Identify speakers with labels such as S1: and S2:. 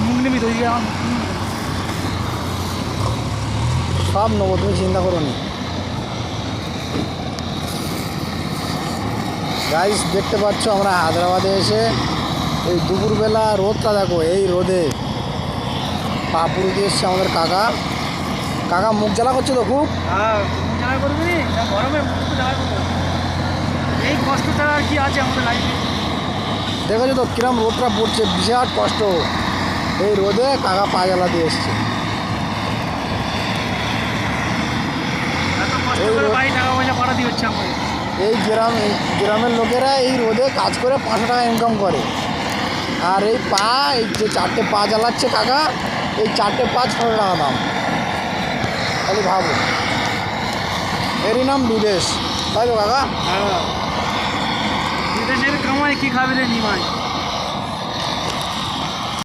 S1: মুখ নিবি তো আমার
S2: সব নেবো, তুমি চিন্তা করো নি। গাইস দেখতে পাচ্ছ আমরা হায়দ্রাবাদে এসে এই দুপুরবেলা রোদটা দেখো, এই রোদে পাপুড়ি দিয়ে এসছে আমাদের কাকা। কাকা মুখ জ্বালা করছে তো খুব।
S1: হ্যাঁ মুখ জ্বালা করবি নি, গরমে মুখ জ্বালা করবো। এই কষ্ট ছাড়া আর কি আছে আমাদের লাইফে।
S2: দেখেছো তো কিরম রোদটা পড়ছে, বিরাট কষ্ট। এই রোদে কাকা পা জ্বালা দিয়ে এসছে।
S1: এত কষ্ট করে বাড়ি টাকা পয়সা পাঠাতে হচ্ছে আমাদের।
S2: এই গ্রামের লোকেরা এই রোদে কাজ করে 500 টাকা ইনকাম করে। আর এই পা, এই যে 4টে পা জ্বালাচ্ছে কাকা, এই 4টে পা 600 টাকা দাম। খালি ভাবো, এরই নাম বিদেশ, তাই তো কাকা?
S1: হ্যাঁ বিদেশের কামাই কি খাবে রে নিমাই।